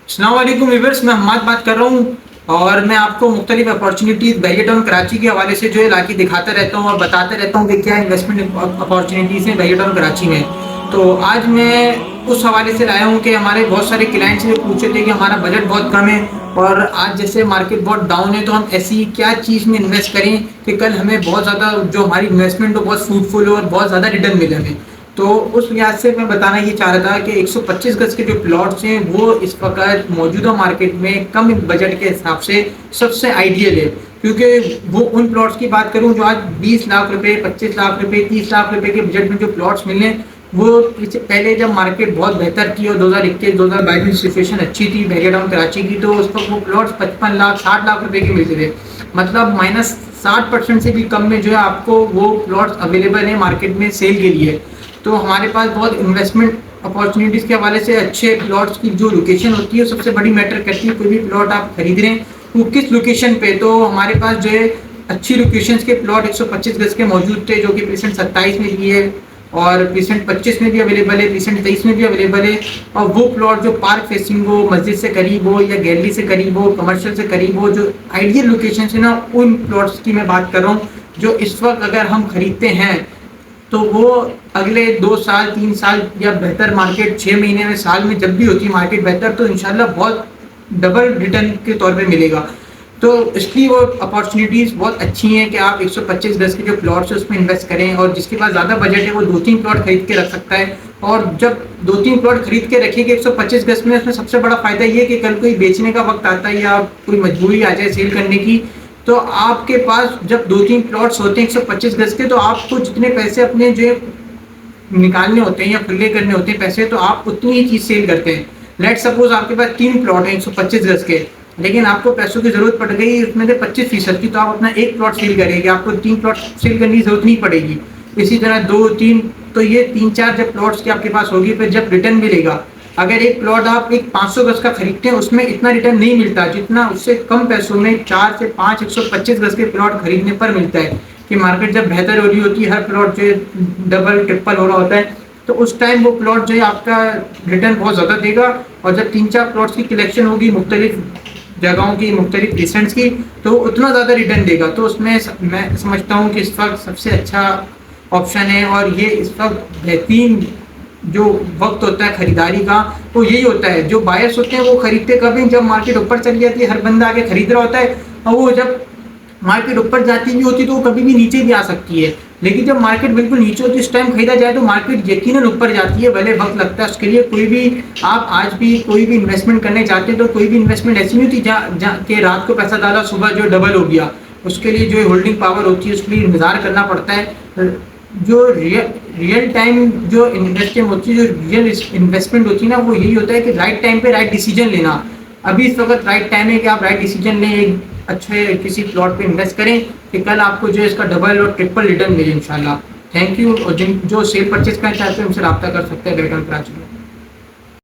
अस्सलाम वालेकुम व्यूअर्स, मैं हम्माद बात कर रहा हूँ और मैं आपको मुख्तलिफ अपॉर्चुनिटीज़ बैरियटाउन कराची के हवाले से जो है लाके दिखाता रहता हूँ और बताता रहता हूँ कि क्या इन्वेस्टमेंट अपॉर्चुनिटीज़ हैं बैरियटाउन कराची में। तो आज मैं उस हवाले से लाया हूँ कि हमारे बहुत सारे क्लाइंट्स ने पूछे थे कि हमारा बजट बहुत कम है और आज जैसे मार्केट बहुत डाउन है तो हम ऐसी क्या चीज़ में इन्वेस्ट करें कि कल हमें बहुत ज़्यादा जो हमारी इन्वेस्टमेंट हो बहुत फ्रूटफुल हो और बहुत ज़्यादा रिटर्न मिले हमें। तो उस लिहाज से मैं बताना ये चाह रहा था कि 125 गज के जो प्लॉट्स हैं वो इस वक्त मौजूदा मार्केट में कम बजट के हिसाब से सबसे आइडियल है, क्योंकि वो उन प्लॉट्स की बात करूं जो आज 20 लाख रुपए, 25 लाख रुपए, 30 लाख रुपए के बजट में जो प्लॉट्स मिले वो पहले जब मार्केट बहुत बेहतर थी और 2021-2022 में सिचुएशन अच्छी थी बैरियटाउन कराची की, तो उस वक्त वो प्लॉट्स 55 लाख 60 लाख रुपए के मिलते थे। मतलब -60% से भी कम में जो है आपको वो प्लॉट्स अवेलेबल है मार्केट में सेल के लिए। तो हमारे पास बहुत इन्वेस्टमेंट अपॉर्चुनिटीज़ के हवाले से अच्छे प्लॉट्स की जो लोकेशन होती है सबसे बड़ी मैटर करती है। कोई भी प्लॉट आप खरीद रहे हैं वो किस लोकेशन पे, तो हमारे पास जो है अच्छी लोकेशंस के प्लॉट 125 गज के मौजूद थे जो कि प्रीसेंट 27 में भी है और प्रीसेंट 25 में भी अवेलेबल है, प्रीसेंट 23 में भी अवेलेबल है। और वो प्लॉट जो पार्क फेसिंग हो, मस्जिद से करीब हो या गैलरी से करीब हो, कमर्शियल से करीब हो, जो आइडियल लोकेशन है ना, उन प्लॉट्स की मैं बात कर रहा हूँ जो इस वक्त अगर हम खरीदते हैं तो वो अगले 2 साल 3 साल या बेहतर मार्केट 6 महीने में, साल में जब भी होती है मार्केट बेहतर, तो इंशाल्लाह बहुत डबल रिटर्न के तौर पे मिलेगा। तो इसलिए वो अपॉर्चुनिटीज़ बहुत अच्छी हैं कि आप 125 गज के जो प्लॉट्स है उसमें इन्वेस्ट करें और जिसके पास ज़्यादा बजट है वो 2-3 प्लॉट खरीद के रख सकता है। और जब 2-3 प्लॉट खरीद के रखेंगे 125 गज में, उसमें सबसे बड़ा फ़ायदा ये है कि कल कोई बेचने का वक्त आता है या कोई मजबूरी आ जाए सेल करने की, तो आपके पास जब 2-3 प्लॉट्स होते हैं 125 गज के, तो आपको जितने पैसे अपने जो निकालने होते हैं या खुले करने होते हैं पैसे, तो आप उतनी ही चीज़ सेल करते हैं। लेट सपोज आपके पास 3 प्लॉट हैं 125 गज के, लेकिन आपको पैसों की जरूरत पड़ गई उसमें से 25% की, तो आप अपना एक प्लॉट सेल करेंगे, आपको 3 प्लॉट सेल करने की जरूरत नहीं पड़ेगी। इसी तरह 2-3, तो ये 3-4 जब प्लॉट्स की आपके पास होगी, फिर जब रिटर्न मिलेगा, अगर एक प्लॉट आप एक 500 गज का खरीदते हैं उसमें इतना रिटर्न नहीं मिलता जितना उससे कम पैसों में 4 से 5 125 गज के प्लॉट खरीदने पर मिलता है। कि मार्केट जब बेहतर हो रही होती है, हर प्लॉट जो डबल ट्रिपल हो रहा होता है, तो उस टाइम वो प्लॉट जो है आपका रिटर्न बहुत ज़्यादा देगा। और जब 3-4 प्लॉट्स की कलेक्शन होगी मुख्तलिफ जगहों की, मुख्तलिफ डिस्टेंस की, तो उतना ज़्यादा रिटर्न देगा। तो उसमें मैं समझता हूँ कि इस वक्त सबसे अच्छा ऑप्शन है और ये इस वक्त बेहतरीन जो वक्त होता है खरीदारी का वो यही होता है। जो बायर्स होते हैं वो खरीदते कब हैं, जब मार्केट ऊपर चली जाती है, हर बंदा आके खरीद रहा होता है, और वो जब मार्केट ऊपर जाती भी होती है तो वो कभी भी नीचे भी आ सकती है। लेकिन जब मार्केट बिल्कुल नीचे होती है उस टाइम खरीदा जाए तो मार्केट यकीनन ऊपर जाती है, भले वक्त लगता है उसके लिए। कोई भी आप आज भी कोई भी इन्वेस्टमेंट करने चाहते हैं तो कोई भी इन्वेस्टमेंट ऐसी नहीं होती जहाँ के रात को पैसा डाला सुबह जो डबल हो गया। उसके लिए जो होल्डिंग पावर होती है उसके लिए इंतजार करना पड़ता है। जो रियल टाइम जो इन्वेस्टमेंट होती है, जो रियल इन्वेस्टमेंट होती है ना, वो यही होता है कि राइट टाइम पे राइट डिसीजन लेना। अभी इस वक्त राइट टाइम है कि आप राइट डिसीजन लें, एक अच्छे किसी प्लॉट पे इन्वेस्ट करें कि कल आपको जो इसका डबल और ट्रिपल रिटर्न मिले इंशाल्लाह। Thank you. और जिन जो सेल परचेज करना चाहते हैं उनसे रब्ता कर सकते हैं बैरियटाउन कराची में।